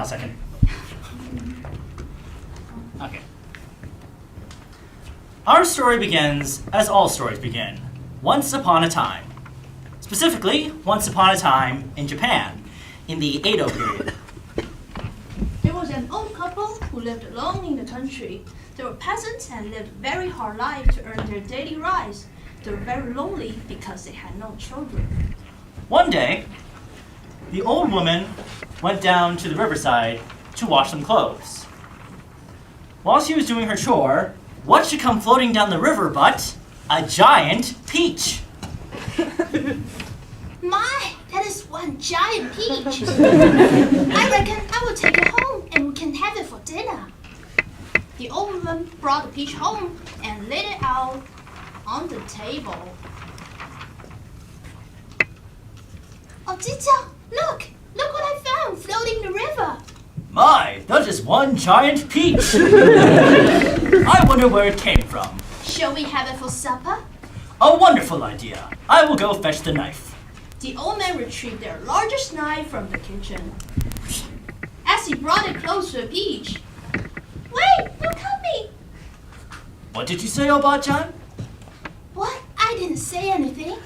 a second. Okay. Our story begins as all stories begin. Once upon a time. Specifically, once upon a time in Japan, in the Edo period. There was an old couple who lived alone in the country. They were peasants and lived a very hard life to earn their daily rise. They were very lonely because they had no children. One day, the old woman went down to the riverside to wash some clothes. While she was doing her chore, what should come floating down the river but a giant peach? My, that is one giant peach. I reckon I will take it home and we can have it for dinner. The old woman brought the peach home and laid it out on the table. Oh, Tita, look what I found floating in the river. My, that is one giant peach. I wonder where it came from. Shall we have it for supper? A wonderful idea. I will go fetch the knife. The old man retrieved their largest knife from the kitchen. As he brought it close to the peach, "Wait, don't cut me!" What did you say, Oba-chan? What? I didn't say anything.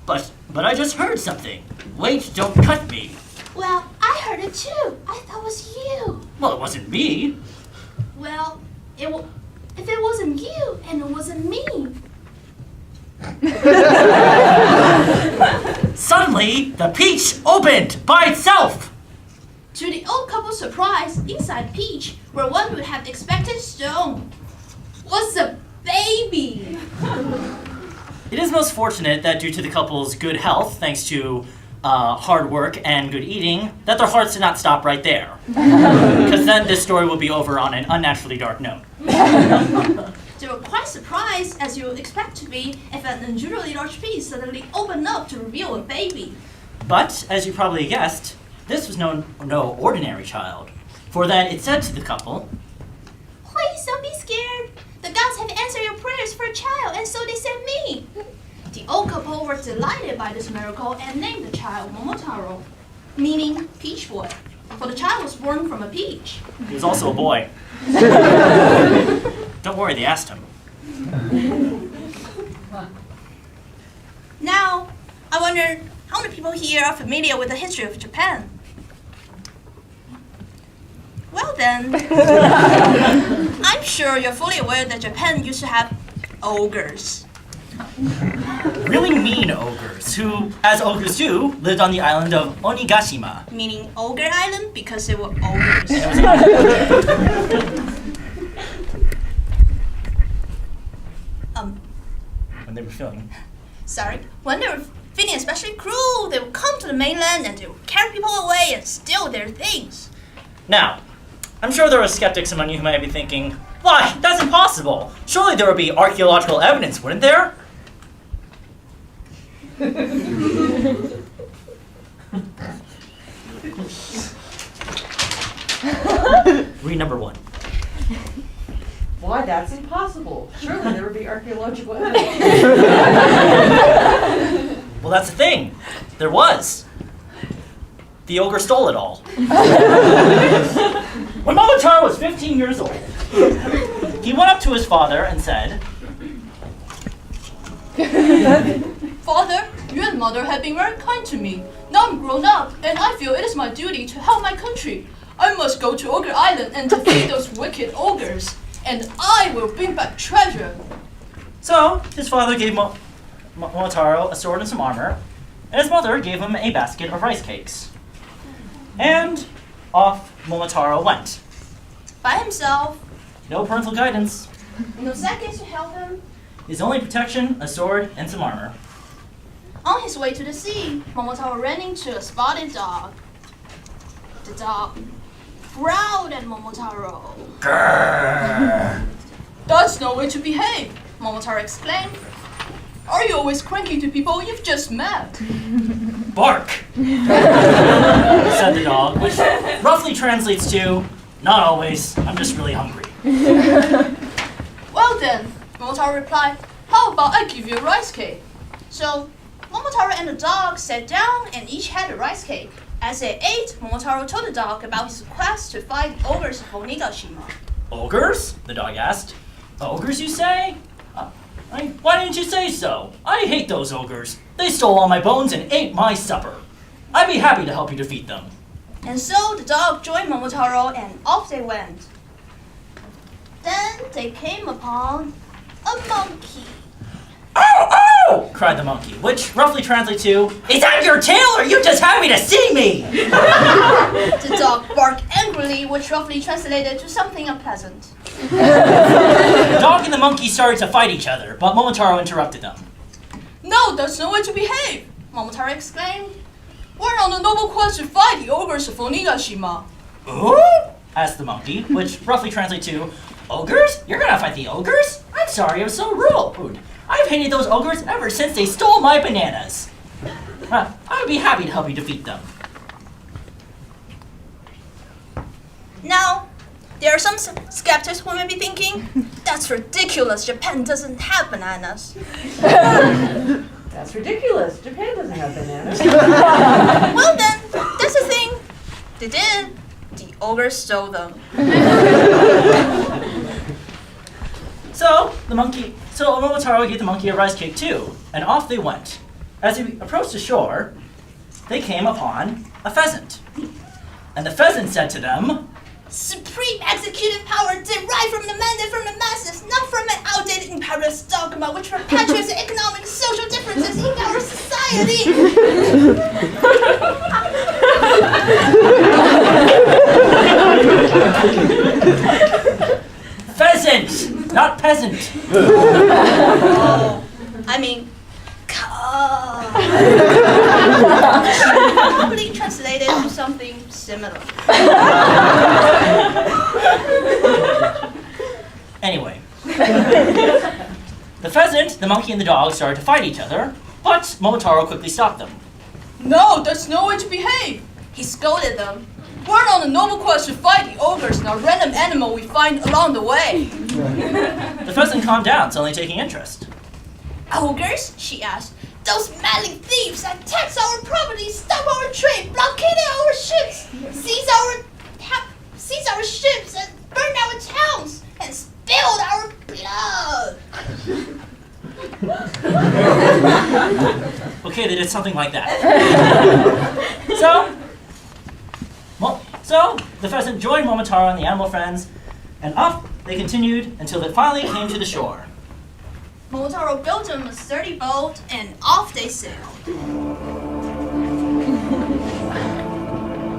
But I just heard something. Wait, don't cut me. Well, I heard it too. I thought it was you. Well, it wasn't me. Well, if it wasn't you and it wasn't me. Suddenly, the peach opened by itself. To the old couple's surprise, inside Peach, where one would have expected stone, was a baby. It is most fortunate that due to the couple's good health, thanks to hard work and good eating, that their hearts did not stop right there. Because then this story will be over on an unnaturally dark note. They were quite surprised, as you would expect to be, if an unusually large piece suddenly opened up to reveal a baby. But, as you probably guessed, this was no ordinary child. For then it said to the couple, "Please don't be scared. The gods have answered your prayers for a child, and so they sent me." The old couple were delighted by this miracle and named the child Momotaro, meaning peach boy, for the child was born from a peach. he was also a boy. Don't worry, they asked him. Now, I wonder how many people here are familiar with the history of Japan? Well then, I'm sure you're fully aware that Japan used to have ogres. Really mean ogres, who, as ogres do, lived on the island of Onigashima. Meaning Ogre Island because they were ogres. When they were feeling. When they were feeling especially cruel, they would come to the mainland and they would carry people away and steal their things. Now, I'm sure there are skeptics among you who might be thinking, why, that's impossible. Surely there would be archaeological evidence, wouldn't there? Read number 1. Why, that's impossible. Surely there would be archaeological evidence. Well, that's the thing. There was. The ogre stole it all. When Momotaro was 15 years old, he went up to his father and said, Father, you and mother have been very kind to me. Now I'm grown up and I feel it is my duty to help my country. I must go to Ogre Island and defeat those wicked ogres. And I will bring back treasure. So, his father gave Momotaro a sword and some armor, and his mother gave him a basket of rice cakes. And off Momotaro went. By himself. No parental guidance. No seconds to help him. His only protection, a sword and some armor. On his way to the sea, Momotaro ran into a spotted dog. The dog growled at Momotaro. Grrr. That's no way to behave, Momotaro exclaimed. Are you always cranky to people you've just met? Bark, said the dog, which roughly translates to, not always, I'm just really hungry. Well then, Momotaro replied, how about I give you a rice cake? So, Momotaro and the dog sat down and each had a rice cake. As they ate, Momotaro told the dog about his quest to fight the ogres of Onigashima. Ogres? The dog asked. Ogres, you say? Why didn't you say so? I hate those ogres. They stole all my bones and ate my supper. I'd be happy to help you defeat them. And so the dog joined Momotaro and off they went. Then they came upon a monkey. Oh, oh! Cried the monkey, which roughly translates to, is that your tail or you just happy to see me? The dog barked angrily, which roughly translated to something unpleasant. The dog and the monkey started to fight each other, but Momotaro interrupted them. No, that's no way to behave, Momotaro exclaimed. We're on a noble quest to fight the ogres of Onigashima. Ooh? Asked the monkey, which roughly translates to, ogres? You're gonna fight the ogres? I'm sorry, I was so rude. I've hated those ogres ever since they stole my bananas. I would be happy to help you defeat them. Now, there are some skeptics who may be thinking, that's ridiculous, Japan doesn't have bananas. That's ridiculous. Japan doesn't have bananas. Well then, that's the thing. They did. The ogres stole them. So Momotaro gave the monkey a rice cake too, and off they went. As they approached the shore, they came upon a pheasant. And the pheasant said to them, Supreme executive power derived from the mandate from the masses, not from an outdated imperialist dogma which perpetuates the economic and social differences in our society. Pheasant, not peasant. Oh, I mean, probably translated to something similar. Anyway, the pheasant, the monkey, and the dog started to fight each other, but Momotaro quickly stopped them. No, that's no way to behave. He scolded them. We're on a noble quest to fight the ogres, not random animal we find along the way. The pheasant calmed down, suddenly taking interest. Ogres? She asked. Those meddling thieves attacked our property, stop our trade, blockaded our ships, seized our ships, and burned our towns, and spilled our blood. Okay, they did something like that. So the pheasant joined Momotaro and the animal friends, and off they continued until they finally came to the shore. Momotaro built them a sturdy boat, and off they sailed.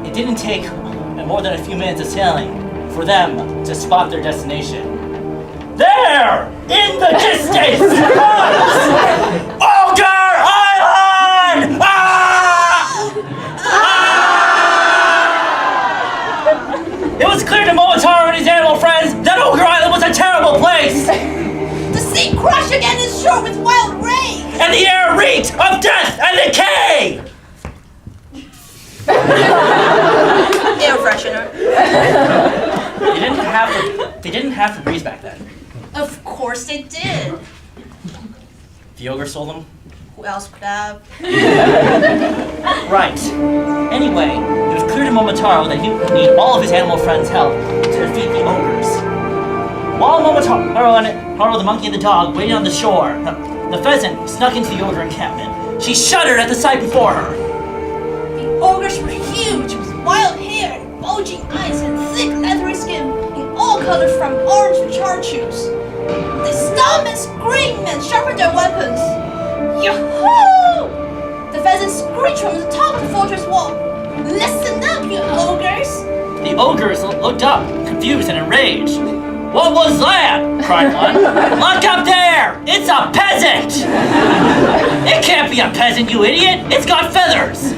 It didn't take more than a few minutes of sailing for them to spot their destination. There, in the distance, was Ogre Island! It was clear to Momotaro and his animal friends that Ogre Island was a terrible place! The sea crashed against the shore with wild rain! And the air reeked of death and decay! Air freshener. They didn't have the breeze back then. Of course they did. The ogre stole them? Who else could have? Right. Anyway, it was clear to Momotaro that he would need all of his animal friends' help to defeat the ogres. While Momotaro and the monkey and the dog waited on the shore, the pheasant snuck into the ogre encampment. She shuddered at the sight before her. The ogres were huge, with wild hair and bulging eyes and thick leathery skin in all colors from orange to chartreuse. They stomped and screamed and sharpened their weapons. Yahoo! The pheasant screeched from the top of the fortress wall. Listen up, you ogres! The ogres looked up, confused and enraged. What was that? Cried one. Look up there! It's a peasant! It can't be a peasant, you idiot! It's got feathers!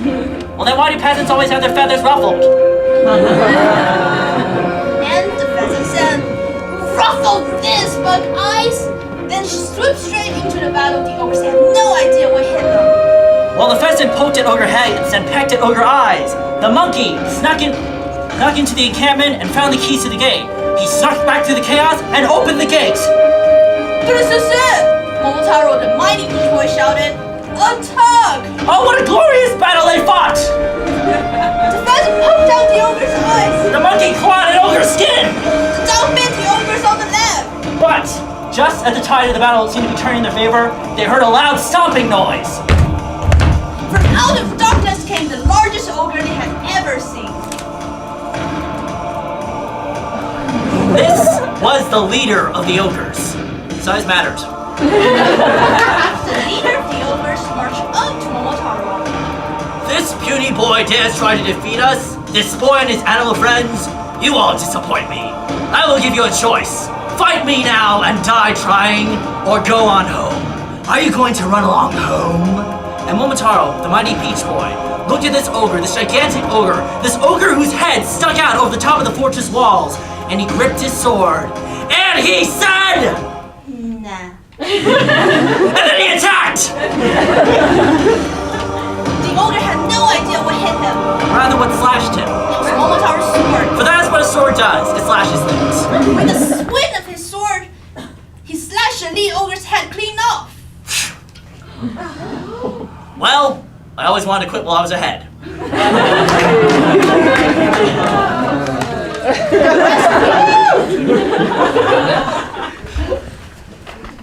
Well, then why do peasants always have their feathers ruffled? And the pheasant said, Ruffle this, bug eyes! Then she swooped straight into the battle. The ogres had no idea what hit them. Well, the pheasant poked at ogre heads and pecked at ogre eyes. The monkey snuck into the encampment and found the keys to the gate. He snuck back through the chaos and opened the gates. This is it! Momotaro, the mighty beach boy, shouted, Attack! luck! Oh, what a glorious battle they fought! The phantom poked out the ogre's eyes! The monkey clawed at ogre's skin! The dog bit the ogre's on the leg! But, just as the tide of the battle seemed to be turning in their favor, they heard a loud stomping noise. From out of darkness came the largest ogre they had ever seen. This was the leader of the ogres. Size matters. The leader of the ogres marched up to Momotaro. This puny boy dares try to defeat us? This boy and his animal friends? You all disappoint me. I will give you a choice. Fight me now and die trying, or go on home. Are you going to run along home? And Momotaro, the mighty Peach Boy, looked at this ogre, this gigantic ogre, this ogre whose head stuck out over the top of the fortress walls, and he gripped his sword, and he said, Nah. and then he attacked! The ogre had no idea what hit him. Rather, what slashed him. It was Momotaro's sword. For that is what a sword does, it slashes things. With the swing of his sword, he slashed the lead ogre's head clean off. Well, I always wanted to quit while I was ahead.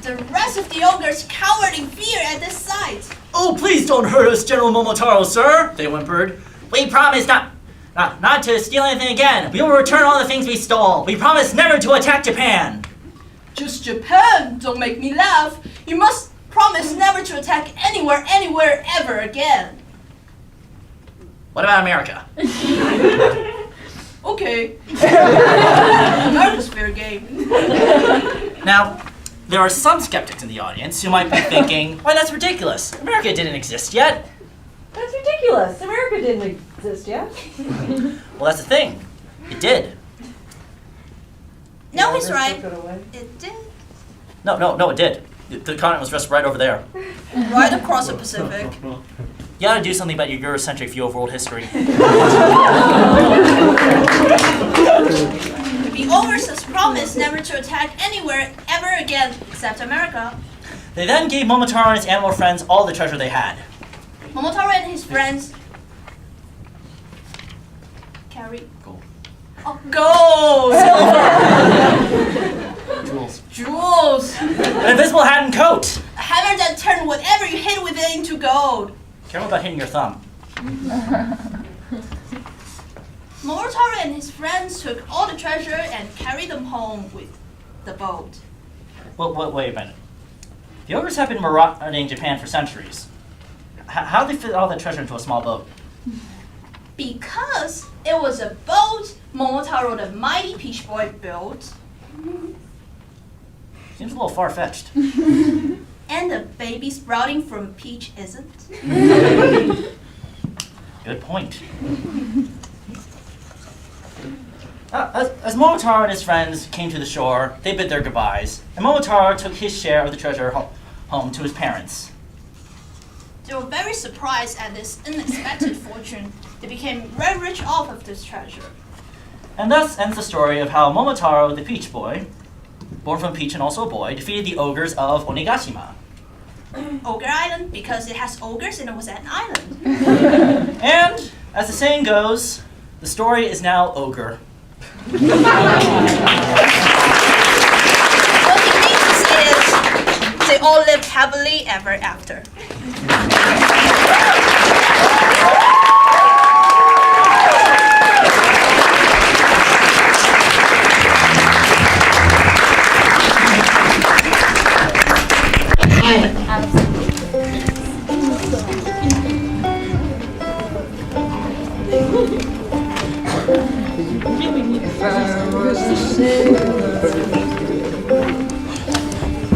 The rest of the ogres cowered in fear at this sight. Oh, please don't hurt us, General Momotaro, sir, they whimpered. We promise not to steal anything again. We will return all the things we stole. We promise never to attack Japan. Just Japan, don't make me laugh. You must promise never to attack anywhere, ever again. What about America? Okay. America's fair game. Now, there are some skeptics in the audience who might be thinking, why, that's ridiculous. America didn't exist yet. That's ridiculous. America didn't exist yet. Well, that's the thing. It did. No, he's Yeah, right. took it away. It did. No, it did. The continent was just right over there. Right across the Pacific. You gotta do something about your Eurocentric view of world history. The ogres has promised never to attack anywhere ever again except America. They then gave Momotaro and his animal friends all the treasure they had. Momotaro and his friends carry Gold. gold, Jewels. jewels, An invisible hat and coat. a hammer that turned whatever you hit with it into gold. Careful about hitting your thumb. Momotaro and his friends took all the treasure and carried them home with the boat. Well, wait a minute. The ogres have been marauding Japan for centuries. How did they fit all that treasure into a small boat? Because it was a boat Momotaro the mighty Peach Boy built, Seems a little far-fetched. and the baby sprouting from Peach isn't. Good point. As Momotaro and his friends came to the shore, they bid their goodbyes, and Momotaro took his share of the treasure home to his parents. They were very surprised at this unexpected fortune. They became very rich off of this treasure. And thus ends the story of how Momotaro, the Peach Boy, born from Peach and also a boy, defeated the ogres of Onigashima. Ogre Island, because it has ogres and it was an island. And, as the saying goes, the story is now ogre. What he means is, they all lived happily ever after.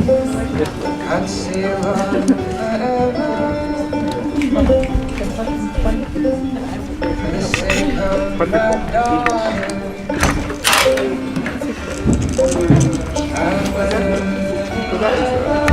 I'd sail on forever for the sake of my daughter. I will